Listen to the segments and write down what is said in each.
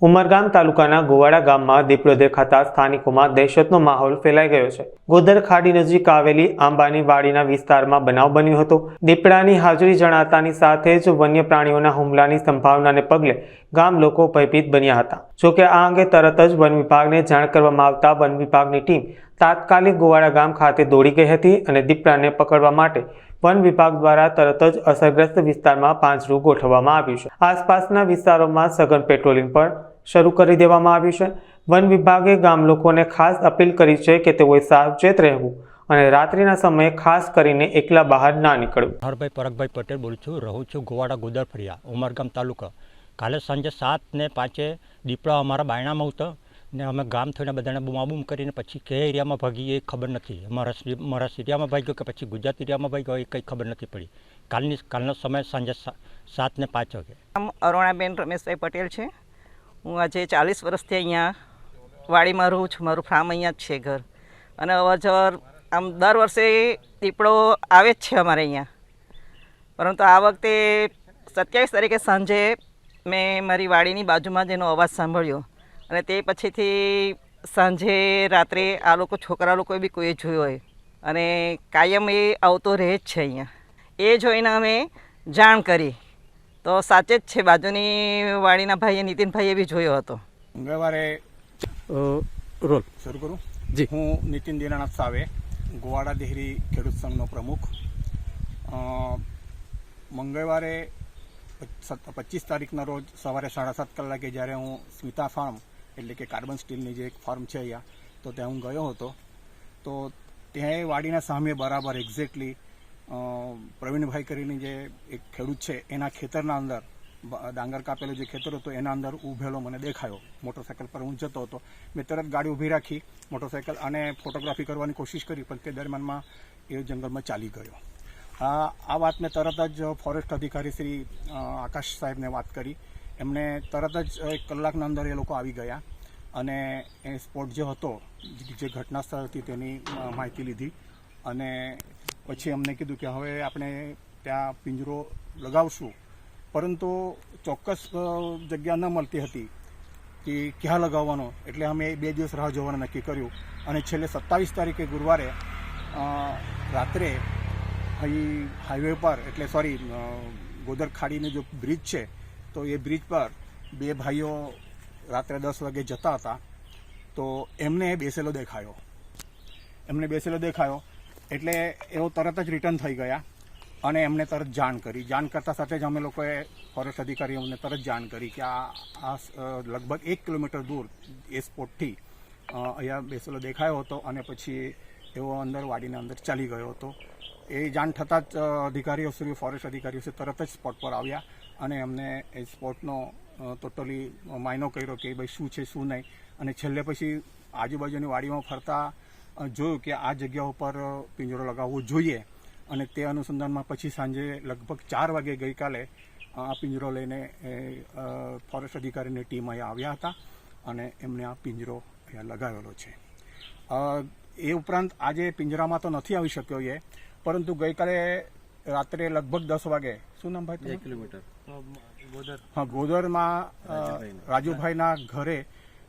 ઉમરગામ તાલુકાના ગોવાડા ગામમાં દીપડો દેખાતા સ્થાનિકોમાં દહેશતનો માહોલ ફેલાઈ ગયો છે। ગોદર ખાડી નજીક આવેલી આંબાની વાડીના વિસ્તારમાં બનાવ બન્યો હતો। દીપડાની હાજરી જણાતાની સાથે જ વન્ય પ્રાણીઓના હુમલાની સંભાવનાને પગલે ગામ લોકો ભયભીત બન્યા હતા। જોકે આ અંગે તરત જ વન વિભાગને જાણ કરવામાં આવતા વન વિભાગની ટીમ તાત્કાલિક ગોવાડા ગામ ખાતે દોડી ગઈ હતી અને દીપડાને પકડવા માટે વન વિભાગ દ્વારા તરત જ અસરગ્રસ્ત વિસ્તારમાં પાંજરું ગોઠવવામાં આવ્યું છે। આસપાસના વિસ્તારોમાં સઘન પેટ્રોલિંગ પણ શરૂ કરી દેવામાં આવ્યું છે। વન વિભાગે ગામ લોકોને ખાસ અપીલ કરી છે કે તેઓએ સાવચેત રહેવું અને રાત્રિના સમયે ખાસ કરીને એકલા બહાર ના નીકળવું। હરભાઈ પરગભાઈ પટેલ બોલું છું, રહું છું ગોવાડા ગોદર ફળિયા, ઉમરગામ તાલુકા। કાલે સાંજે 7:05 દીપડા અમારા બાયણામાં ઉતર ને અમે ગામ થઈને બધાને બૂમાબૂમ કરીને પછી કયા એરિયામાં ભાગી એ ખબર નથી। મારા એરિયામાં ભાગ્યો કે પછી ગુજરાત એરિયામાં ભાગ્યો એ કંઈ ખબર નથી પડી। કાલનો સમય સાંજે 7:05 વાગે। અરુણાબેન રમેશભાઈ પટેલ છે। હું આજે 40 વર્ષથી અહીંયા વાડીમાં રહું છું। મારું ફાર્મ અહીંયા જ છે ઘર, અને અવરજવર આમ દર વર્ષે દીપડો આવે જ છે અમારે અહીંયા। પરંતુ આ વખતે 27 તારીખે સાંજે મેં મારી વાડીની બાજુમાં જ એનો અવાજ સાંભળ્યો, અને તે પછીથી સાંજે રાત્રે આ લોકો છોકરા લોકોએ બી કોઈ જોયો હોય, અને કાયમ એ આવતો રહે જ છે અહીંયા। એ જોઈને અમે જાણ કરી તો સાચે જ છે, બાજુની વાડીના ભાઈએ નીતિનભાઈએ બી જોયો હતો। મંગળવારે રોલ શરૂ કરું જી। હું નીતિન દીનાનાથ સાવે, ગોવાડા દેહરી ખેડૂત સંઘનો પ્રમુખ। મંગળવારે 25 તારીખના રોજ સવારે 7:30 કલાકે જ્યારે હું સ્મિતા ફાર્મ એટલે કે કાર્બન સ્ટીલની જે એક ફાર્મ છે અહીંયા, તો ત્યાં હું ગયો હતો, તો ત્યાં વાડીના સામે બરાબર એક્ઝેક્ટલી પ્રવીણભાઈ કરીને જે એક ખેડૂત છે એના ખેતરના અંદર ડાંગર કાપેલું જે ખેતર હતો એના અંદર ઊભેલો મને દેખાયો। મોટરસાઇકલ પર હું જતો હતો, મેં તરત ગાડી ઊભી રાખી મોટરસાઇકલ અને ફોટોગ્રાફી કરવાની કોશિશ કરી, પણ તે દરમિયાનમાં એ જંગલમાં ચાલી ગયો। આ વાત મેં તરત જ ફોરેસ્ટ અધિકારી શ્રી આકાશ સાહેબને વાત કરી। એમને તરત જ 1 કલાકના અંદર એ લોકો આવી ગયા અને એ સ્પોટ જે હતો, જે ઘટના સ્થળ હતી તેની માહિતી લીધી, અને પછી અમને કીધું કે હવે આપણે ત્યાં પિંજરો લગાવશું, પરંતુ ચોક્કસ જગ્યા ન મળતી હતી કે ક્યાં લગાવવાનો, એટલે અમે 2 દિવસ રાહ જોવાનું નક્કી કર્યું, અને છેલ્લે 27 તારીખે ગુરુવારે રાત્રે અહીં હાઈવે પર એટલે ગોદર ખાડીનો જે બ્રિજ છે, તો એ બ્રિજ પર 2 ભાઈઓ રાત્રે 10 વાગે જતા હતા, તો એમને બેસેલો દેખાયો એટલે એઓ તરત જ રિટર્ન થઈ ગયા અને એમને તરત જાણ કરી। જાણ કરતા સાથે જ અમે લોકોએ ફોરેસ્ટ અધિકારીઓને તરત જાણ કરી કે આ લગભગ 1 કિલોમીટર દૂર એ સ્પોટથી અહીંયા બેસેલો દેખાયો હતો, અને પછી એવો અંદર વાડીના અંદર ચાલી ગયો હતો। એ જાણ થતાં જ અધિકારીઓ શ્રી ફોરેસ્ટ અધિકારીઓ તરત જ સ્પોટ પર આવ્યા અને એમને એ સ્પોટનો ટોટલી માયનો કર્યો કે ભાઈ શું છે શું નહીં, અને છેલ્લે પછી આજુબાજુની વાડીમાં ફરતા જોયું કે આ જગ્યા ઉપર પિંજરો લગાવવો જોઈએ, અને તે અનુસંધાનમાં પછી સાંજે લગભગ 4 વાગે ગઈકાલે આ પિંજરો લઈને ફોરેસ્ટ અધિકારીની ટીમ અહીંયા આવ્યા હતા અને એમને આ પિંજરો અહીંયા લગાવેલો છે। એ ઉપરાંત આજે પિંજરામાં તો નથી આવી શક્યો એ, પરંતુ ગઈકાલે રાત્રે લગભગ 10 વાગે, શું નામ ભાઈ? 2 કિલોમીટર હા, ગોદરમાં રાજુભાઈના ઘરે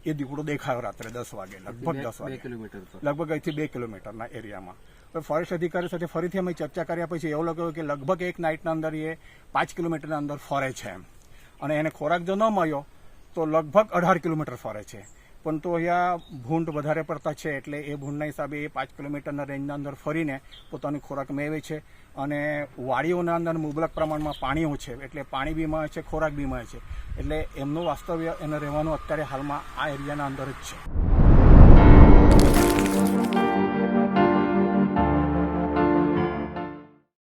એ દીપડો દેખાયો રાત્રે 10 વાગે, લગભગ 10 વાગે, લગભગ અહીંથી 2 કિલોમીટરના એરિયામાં। ફોરેસ્ટ અધિકારી સાથે ફરીથી અમે ચર્ચા કર્યા પછી એવું લાગ્યું કે લગભગ એક નાઇટના અંદર એ 5 કિલોમીટરના અંદર ફરે છે એમ, અને એને ખોરાક જો ન મળ્યો તો લગભગ 18 કિલોમીટર ફરે છે, પણ તો અહીંયા ભૂંડ વધારે પડતા છે, એટલે એ ભૂંડના હિસાબે એ 5 કિલોમીટરના રેન્જના અંદર ફરીને પોતાનો ખોરાક મેળવે છે, અને વાડીઓના અંદર મુબલક પ્રમાણમાં પાણીઓ છે, એટલે પાણી બી મળે છે, ખોરાક બી મળે છે, એટલે એમનું વાસ્તવ્ય એને રહેવાનું અત્યારે હાલમાં આ એરિયાના અંદર જ છે।